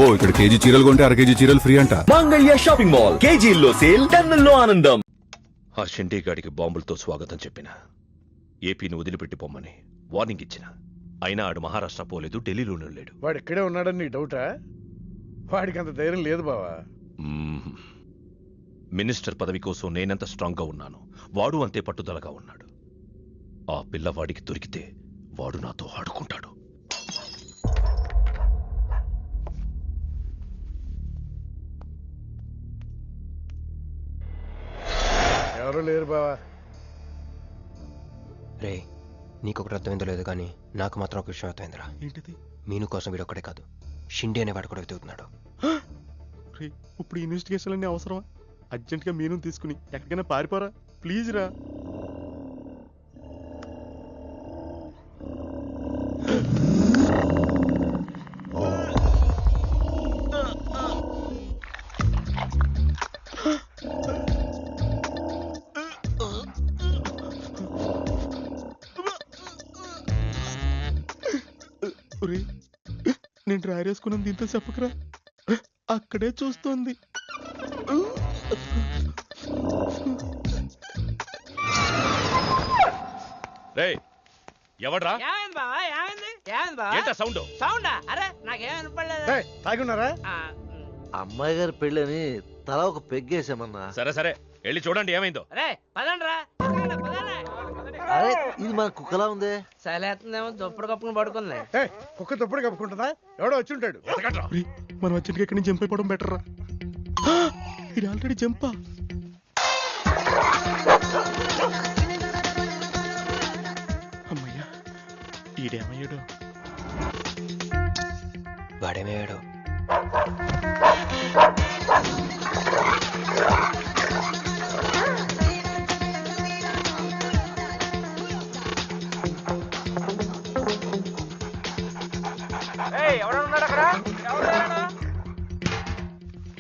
అబ్బో ఇక్కడ కేజీ చీరలు కొంటే అర కేజీ చీరలు ఫ్రీ అంట. మంగళ్య షాపింగ్ మాల్, కేజీల్లో సేల్, టన్నుల్లో ఆనందం. ఆ షిండేగాడికి బాంబులతో స్వాగతం చెప్పిన, ఏపీని వదిలిపెట్టి పొమ్మని వార్నింగ్ ఇచ్చిన. అయినా ఆడు మహారాష్ట్ర పోలేదు, ఢిల్లీలోనే లేడు. వాడు ఇక్కడే ఉన్నాడని నీ డౌటా? వాడికి అంత ధైర్యం లేదు బావా. మినిస్టర్ పదవి కోసం నేనెంత స్ట్రాంగ్గా ఉన్నాను, వాడు అంతే పట్టుదలగా ఉన్నాడు. ఆ పిల్లవాడికి దొరికితే వాడు నాతో ఆడుకుంటాడు. ఎవరు లేరు బావా. రే, నీకొకటి అర్థమైందో లేదు కానీ నాకు మాత్రం ఒక విషయం అర్థమైందిరా. ఏంటిది? మీను కోసం వీడు ఒక్కడే కాదు, షిండే అనేవాడు కూడా వెతుకుతున్నాడు. ఇప్పుడు ఇన్వెస్టిగేషన్ అన్నీ అవసరమా? అర్జెంట్గా మీను తీసుకుని ఎక్కడికైనా పారిపోరా ప్లీజ్ రా. నేను డ్రైర్ వేసుకున్నాను, దీంతో చెప్పకరా. అక్కడే చూస్తోంది. రేయ్, ఎవడ్రా? ఏంటా సౌండ్? తాగున్నారా? అమ్మాయి గారి పెళ్ళని తల ఒక పెగ్గేసామన్నా. సరే సరే, వెళ్ళి చూడండి ఏమైందో. అరే ఇది మన కుక్కలా ఉంది. సలేతుందేమో దుప్పుడు కప్పుకుని పడుకుంది. కుక్క తప్పుడు కప్పుకుంటుందా? ఎవడో వచ్చి ఉంటాడు. మనం అర్జెంట్గా ఎక్కడి నుంచి జంప్ అయిపోవడం బెటర్ రా. ఇది ఆల్రెడీ జంపా. అమ్మయ్యా, ఈడేమయ్యాడు? వాడేమయ్యాడు?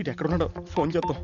ఇటు ఎక్కడున్నాడో ఫోన్ చేద్దాం.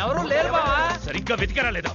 ఎవరు లేరు బావా. సరిగ్గా వెతికారా లేదా?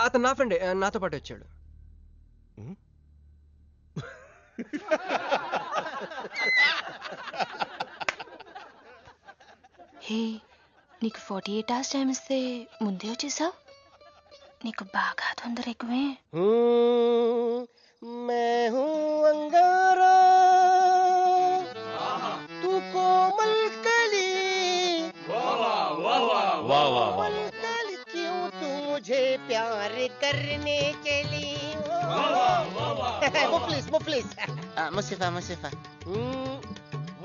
అతను నా ఫ్రెండే, నాతో పాటు వచ్చాడు. హే, నీకు 48 hours టైం ఇస్తే ముందే వచ్చేసావు. నీకు బాగా తొందర ఎక్కువే. प्यार करने चली वो प्लीज मुसीफा मुसीफा।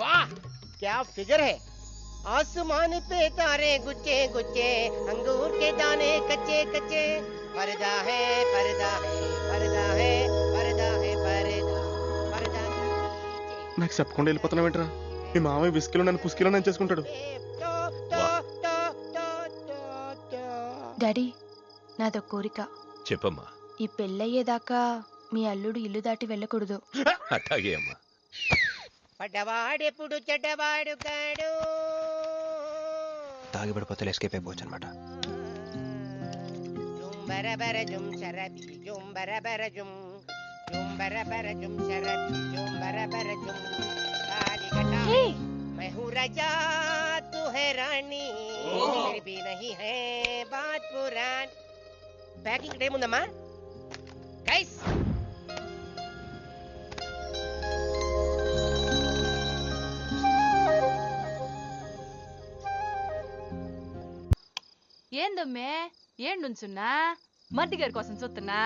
वाह क्या फिगर है। आसमान पे तारे गुच्चे गुच्चे, अंगूर के दाने कच्चे कच्चे, पर्दा है पर्दा है पर्दा है पर्दा है पर्दा पर्दा। నాకు చెప్పకుండా వెళ్ళిపోతున్నావు ఏంట్రా? మీ మామయ్య విస్కిలో నన్ను పుస్కిలో నన్ను చేసుకుంటాడు. డాడీ, నాదో కోరిక. చెప్పమ్మా. ఈ పెళ్ళయ్యేదాకా మీ అల్లుడు ఇల్లు దాటి వెళ్ళకూడదు. అట్లాగే అమ్మా. పడ్డవాడెప్పుడు చెడ్డవాడు కాడు. తాగిపడిపోతే ఎస్కేప్ అయిపోవచ్చు అనమాట. జుంబరబర జుం శరబి జుంబరబర జుం జుంబరబర జుం శరబి జుంబరబర జుం తాలిగట प्रजा तू है रानी फिर भी नहीं है बात पुरानी ప్యాకింగ్ టైం ఉందమ్మా గైస్ ఏందమ్మే ఏండుంచున్నా మర్ది గారి కోసం చూస్తున్నా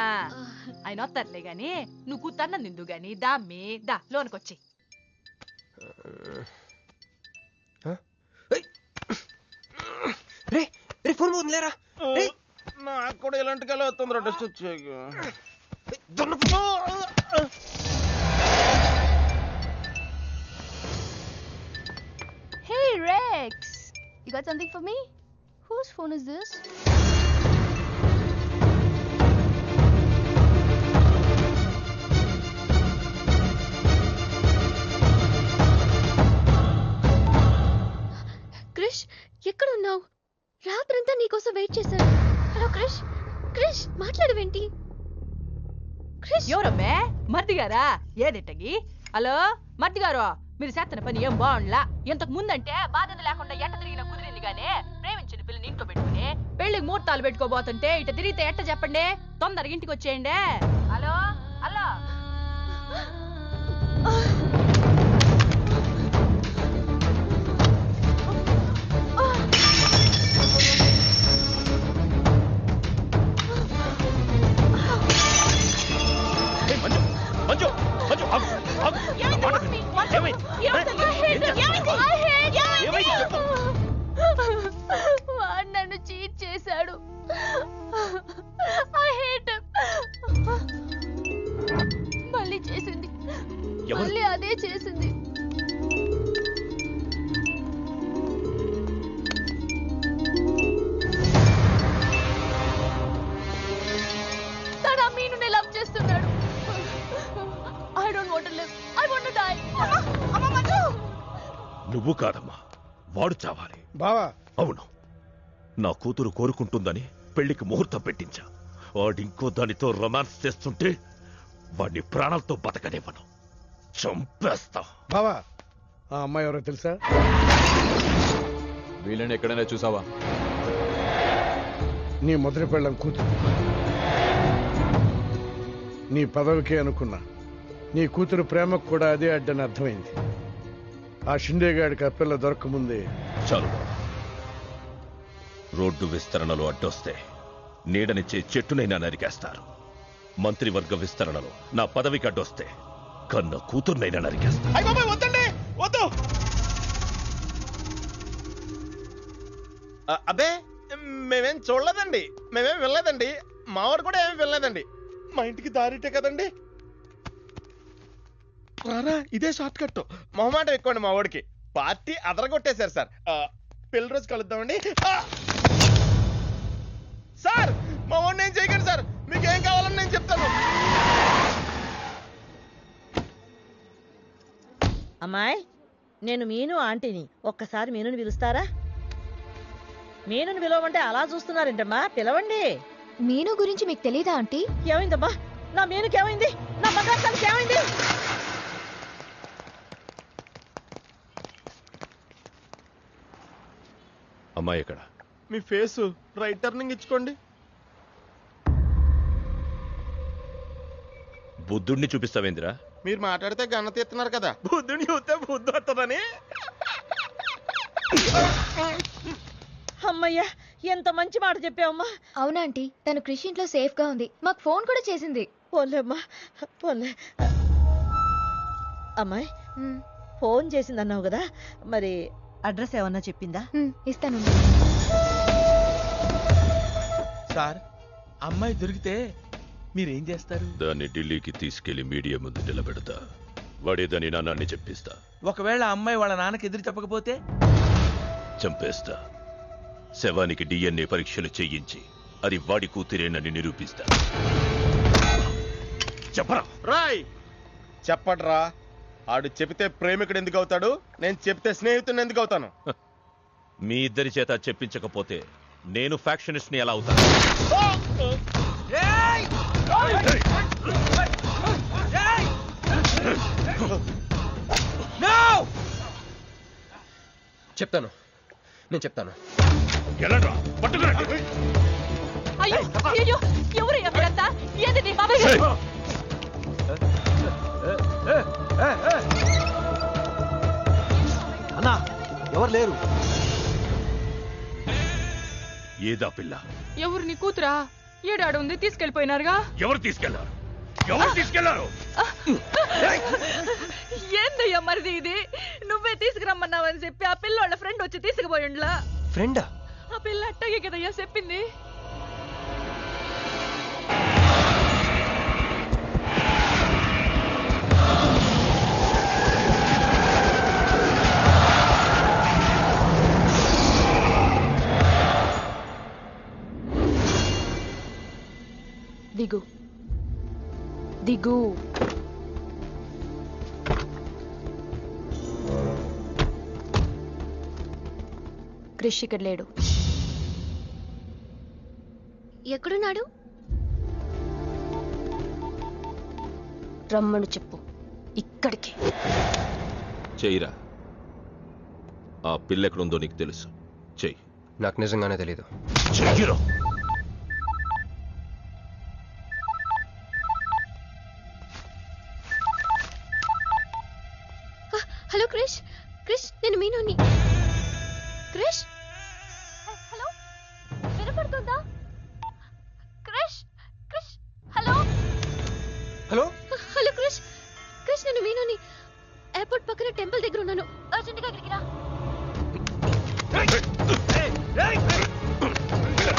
ఆయన వస్తారులే గాని నువ్వు కూతన్నం నిందు గాని దామ్మి దా లోనకొచ్చి రే రే ఫోన్ పోతుంది లేరా రే నాకు కూడా ఇలాంటి కళ వస్తుందిరా డస్ట్ వచ్చాక Hey Rex, you got something for me? Whose phone is this? Krish ఎక్కడున్నావు? రాత్రంతా నీకోసం వెయిట్ చేశాను. హలో క్రిష్, క్రిష్ మాట్లాడవేంటి? క్రిష్ ఎవరమ్మే? మర్ది గారా? ఏదిట్టగి? హలో మర్ది గారు, మీరు చేస్తున్న పని ఏం బాగుండ్లా. ఇంతకు ముందంటే బాధ్యత లేకుండా ఎట్ట తిరిగిన కుదిరింది గానీ ప్రేమించిన పిల్లని ఇంట్లో పెట్టుకుని పెళ్లికి ముహూర్తాలు పెట్టుకోబోతుంటే ఇట తిరిగితే ఎట్ట చెప్పండి? తొందరగా ఇంటికి వచ్చేయండి. హలో హలో మంజు మంజు ఆగు, ఆగు. నా మాట విను. ఏమైంది? ఏమైంది చెప్పు. వాడు నన్ను చీట్ చేశాడు. I hate him. మళ్ళీ చేసింది, ఎవరు? మళ్ళీ అదే చేసింది. తను ఆ మీనుని లవ్ చేస్తున్నాడు. I don't want to live. I want to die. అమ్మ మంజు. నువ్వు కాదమ్మా, వాడు చావాలి. బావా అవును, నా కూతురు కోరుకుంటుందని పెళ్లికి ముహూర్తం పెట్టించా. వాడింకో దానితో రొమాన్స్ చేస్తుంటే వాడిని ప్రాణాలతో బతకనివ్వను, చంపేస్తా. బావా ఆ అమ్మాయి ఎవరో తెలుసా? వీళ్ళని ఎక్కడైనా చూసావా? నీ మొదటి పెళ్ళం కూతురు. నీ పదవికే అనుకున్నా, నీ కూతురు ప్రేమకు కూడా అదే అడ్డని అర్థమైంది. ఆ షిండేగాడికి ఆ పిల్ల దొరకముందే చాలు బాబు. రోడ్డు విస్తరణలో అడ్డొస్తే నీడనిచ్చే చెట్టునైనా నరికేస్తారు. మంత్రివర్గ విస్తరణలో నా పదవికి అడ్డొస్తే కన్న కూతుర్నైనా నరికేస్తారు. వద్దండి, వద్దు. అబ్బే మేమేం చూడలేదండి, మేమేం వెళ్ళలేదండి. మావాడు కూడా ఏం వెళ్ళలేదండి. మా ఇంటికి దారిటే కదండి. రారా, ఇదే షార్ట్ కట్. మొహమాట ఎక్కువండి మా వాడికి. పార్టీ అదరగొట్టేశారు సార్. పెళ్లి రోజు కలుద్దామండి. సార్ మా వాడిని ఏం చేయకండి సార్, మీకు ఏం కావాలని నేను చెప్తాను. అమ్మాయి, నేను మీను ఆంటీని. ఒక్కసారి మీనుని పిలుస్తారా? మీనుని పిలవమంటే అలా చూస్తున్నారేంటమ్మా, పిలవండి. మీను గురించి మీకు తెలీదా ఆంటీ? ఏమైందమ్మా? నా మీనుకి ఏమైంది? నా బంగారు తల్లికి ఏమైంది? అమ్మాయి ఎక్కడ? మీ ఫేస్ రైట్ టర్నింగ్ ఇచ్చుకోండి. బుద్ధుడిని చూపిస్తావేందిరా? మీరు మాట్లాడితే గన్న తీస్తున్నారు కదా, బుద్ధుని చూస్తే బుద్ధి వస్తుందని. అమ్మయ్యా, ఎంత మంచి మాట చెప్పావమ్మా. అవునాంటీ, తను కృషి ఇంట్లో సేఫ్ గా ఉంది. మాకు ఫోన్ కూడా చేసింది. పోలేమ్మా, పోలే. అమ్మాయి, ఫోన్ చేసిందన్నావు కదా, మరి అడ్రస్ ఏమన్నా చెప్పిందా? ఇస్తాను. సార్, అమ్మాయి దొరికితే మీరేం చేస్తారు? దాన్ని ఢిల్లీకి తీసుకెళ్లి మీడియా ముందు నిలబెడతా. వాడేదని నాన్నని చెప్పిస్తా. ఒకవేళ అమ్మాయి వాళ్ళ నాన్నకి ఎదురు చెప్పకపోతే చంపేస్తా. శవానికి DNA పరీక్షలు చేయించి అది వాడి కూతురేనని నిరూపిస్తా. చెప్పరా? రాయ్ చెప్పడ్రా. ఆడు చెబితే ప్రేమికుడు ఎందుకు అవుతాడు? నేను చెప్తే స్నేహితుడిని ఎందుకు అవుతాను? మీ ఇద్దరి చేత చెప్పించకపోతే నేను ఫ్యాక్షనిస్ట్ ని ఎలా అవుతాను? చెప్తాను, నేను చెప్తాను. ఎలాడ్రా పట్టుకురండి. అయ్యో అయ్యో ఎవరయ్యా మీరంతా? ఏది నీ బాబాయ్ గారు? అన్నా ఎవరు లేరు. ఏదా పిల్ల? ఎవరు నీ కూతురా? ఏడాడు ఉంది తీసుకెళ్లిపోయినారుగా. ఎవరు తీసుకెళ్లారు? ఎవరు తీసుకెళ్లారు? ఏందయ్యా మరిది ఇది? నువ్వే తీసుకురమ్మన్నావని చెప్పి ఆ పిల్లోళ్ళ ఫ్రెండ్ వచ్చి తీసుకుపోయిండ్లా. ఫ్రెండా? ఆ పిల్ల అట్టగే కదయ్యా చెప్పింది. దిగు దిగు. క్రిష్ ఇక్కడ లేడు. ఎక్కడున్నాడు? రమ్మను చెప్పు ఇక్కడికి. చెయ్యిరా. ఆ పిల్ల ఎక్కడుందో నీకు తెలుసు. చెయ్యి. నాకు నిజంగానే తెలీదు. చెయ్యిరా. హలో క్రిష్, క్రిష్ నేను మీనుని. క్రిష్ హలో, వినపడుతుందా? Krish Krish hello hello hello Krish, Krish నేను మీనుని. ఎయిర్పోర్ట్ పక్కన టెంపుల్ దగ్గర ఉన్నాను. అర్జెంట్గా ఇక్కడికి రా.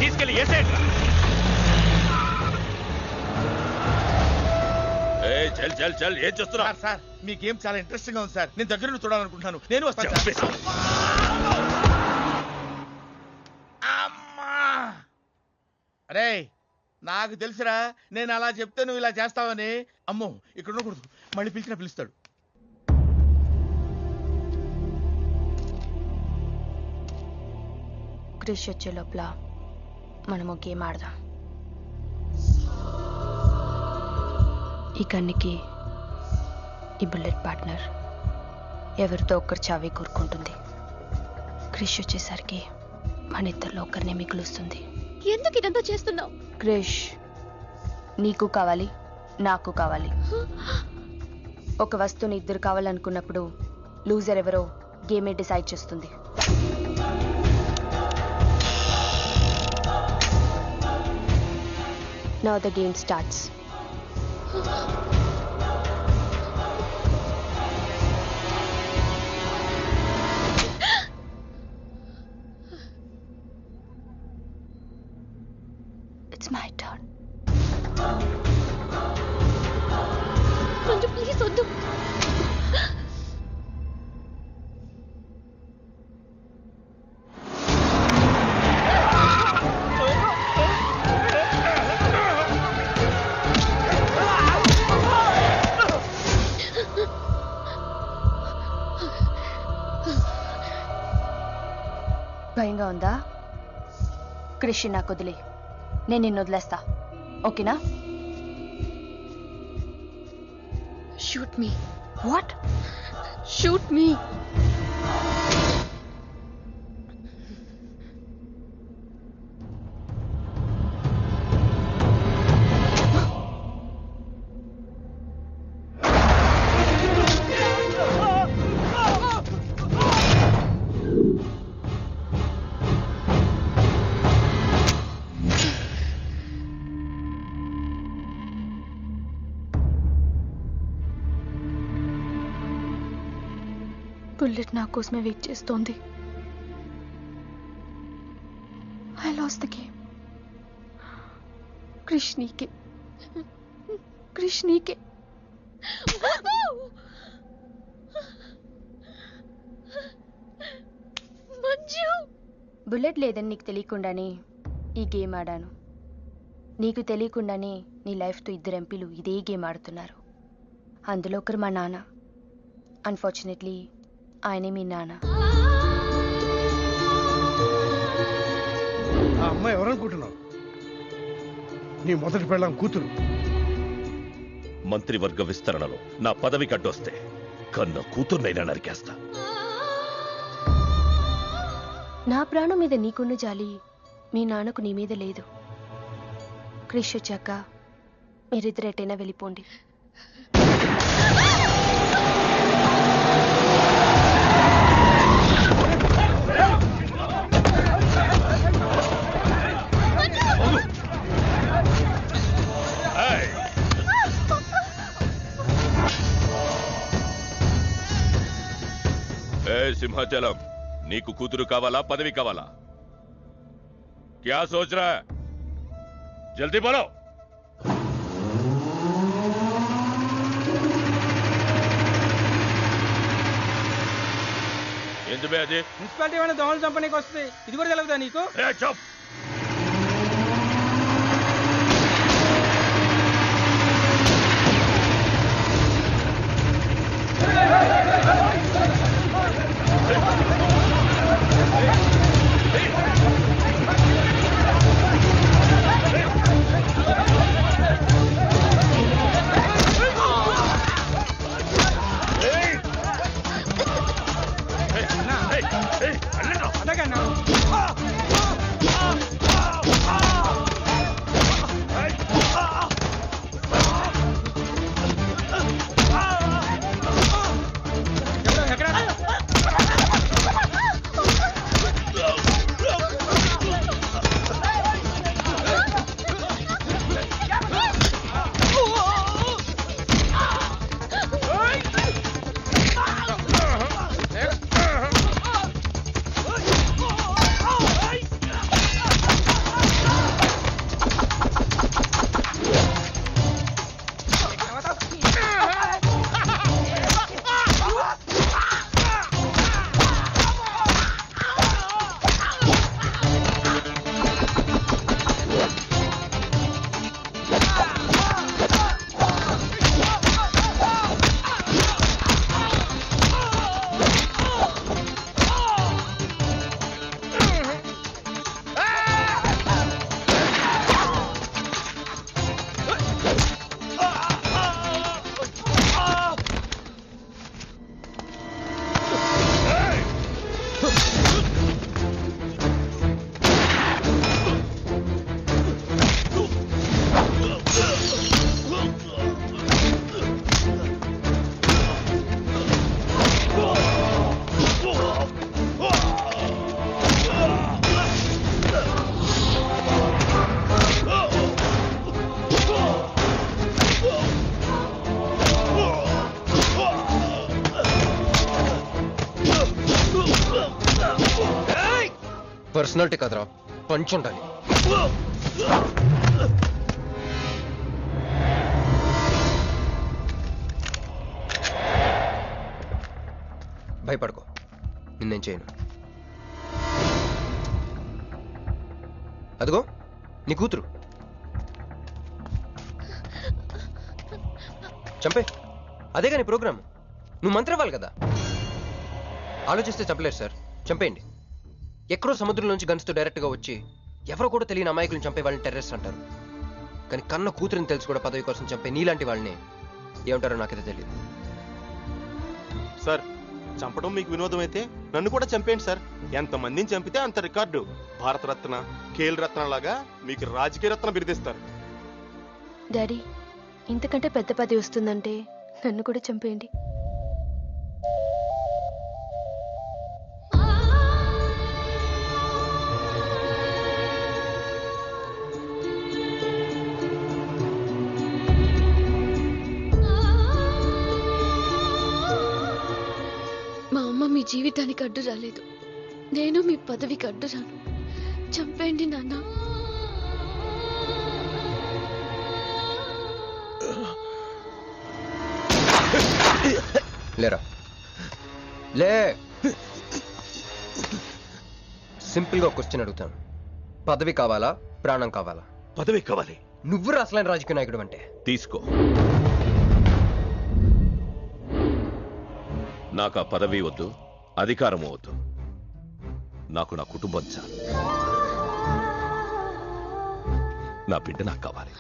తీసుకెళ్ళి ఏసేయండి. చల్ చల్ చల్. ఏం చేస్తున్నా? సార్ మీ గేమ్ చాలా ఇంట్రెస్టింగ్ గా ఉంది సార్. నేను దగ్గర నుండి చూడాలనుకుంటున్నాను. నేను వస్తాను. అమ్మా అరే నాకు తెలుసురా, నేను అలా చెప్తే నువ్వు ఇలా చేస్తావని. అమ్మో ఇక్కడ ఉండకూడదు, మళ్ళీ పిలిచినా పిలుస్తాడు. క్రిష్ వచ్చే లోపల మనము గేమ్ ఆడదాం. ఈ కన్నికి ఈ బుల్లెట్ పార్ట్నర్ ఎవరితో ఒక్కరు చావే కోరుకుంటుంది. క్రిష్ వచ్చేసరికి మన ఇద్దరిలో ఒక్కరినే మిగులుస్తుంది. ఎందుకు ఇదంతా చేస్తున్నావు? క్రిష్ నీకు కావాలి, నాకు కావాలి. ఒక వస్తువుని ఇద్దరు కావాలనుకున్నప్పుడు లూజర్ ఎవరో గేమే డిసైడ్ చేస్తుంది. Now the game starts. It's my turn. Manju please వద్దు. భయంగా ఉందా? క్రిష్ నాకు వదిలే, నేను నిన్ను వదిలేస్తా. ఓకేనా? Shoot me. What? Shoot me. Bullet నా కోసమే వెయిట్ చేస్తోంది. I lost the game. Krish నీకే, క్రిష్ నీకే. మంజు బుల్లెట్ లేదని నీకు తెలియకుండానే ఈ గేమ్ ఆడాను. నీకు తెలియకుండానే నీ లైఫ్తో ఇద్దరు ఎంపీలు ఇదే గేమ్ ఆడుతున్నారు. అందులో ఒకరు మా నాన్న. అన్ఫార్చునేట్లీ ఆయనే మీ నాన్న. ఆ అమ్మాయి ఎవరనుకుంటున్నావు? నీ మొదటి పెళ్ళాం కూతురు. మంత్రివర్గ విస్తరణలో నా పదవికి అడ్డొస్తే కన్న కూతుర్నైనా నరికేస్తా. నా ప్రాణం మీద నీకున్న జాలి మీ నాన్నకు నీ మీద లేదు. క్రిష్ వచ్చాక మీరిద్దరు ఎటైనా వెళ్ళిపోండి. సింహాచలం, నీకు కూతురు కావాలా, పదవి కావాలా? క్యా సోచ్ రా? జల్దీ బోలో. ఎందుకు అది? మున్సిపాలిటీ ఏమైనా దోమలు చంపనీకి వస్తుంది, ఇది కూడా తెలుగుదా నీకు? చప్. పర్సనాలిటీ కదరా, పంచ్ ఉండాలి. భయపడుకో, నిన్నేం చేయను. అదిగో నీ కూతురు, చంపే. అదేగా నీ ప్రోగ్రామ్. నువ్వు మంత్రి అవ్వాలి కదా. ఆలోచిస్తే చంపలేరు సార్, చంపేయండి. ఎక్కడో సముద్రంలోంచి గన్స్తో డైరెక్ట్గా వచ్చి ఎవరో కూడా తెలియని అమాయకులను చంపే వాళ్ళని టెర్రరిస్ట్ అంటారు. కానీ కన్న కూతురిని తెలుసు కూడా పదవి కోసం చంపే నీలాంటి వాళ్ళని ఏమంటారో నాకైతే తెలియదు. సార్, చంపడం మీకు వినోదం అయితే నన్ను కూడా చంపేయండి సార్. ఎంతమందిని చంపితే అంత రికార్డు. భారతరత్న, ఖేల్ రత్న లాగా మీకు రాజకీయ రత్న బిరుదిస్తారు. డాడీ, ఇంతకంటే పెద్ద పదవి వస్తుందంటే నన్ను కూడా చంపేయండి. మీ జీవితానికి అడ్డు రాలేదు, నేను మీ పదవికి అడ్డు రాను. చంపేయండి నాన్న. లేరా, లే. సింపుల్ గా క్వశ్చన్ అడుగుతాను, పదవి కావాలా, ప్రాణం కావాలా? పదవి కావాలి. నువ్వు అసలైన రాజకీయ నాయకుడు అంటే తీసుకో. నాకు ఆ పదవి వద్దు, అధికారము వద్దు. నాకు నా కుటుంబం చాలు. నా బిడ్డ నాకు కావాలి.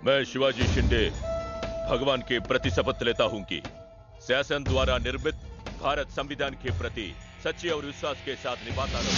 मैं शिवाजी शिंदे भगवान के प्रति शपथ लेता हूं कि शासन द्वारा निर्मित भारत संविधान के प्रति सच्चे और विश्वास के साथ निभाता रहूं।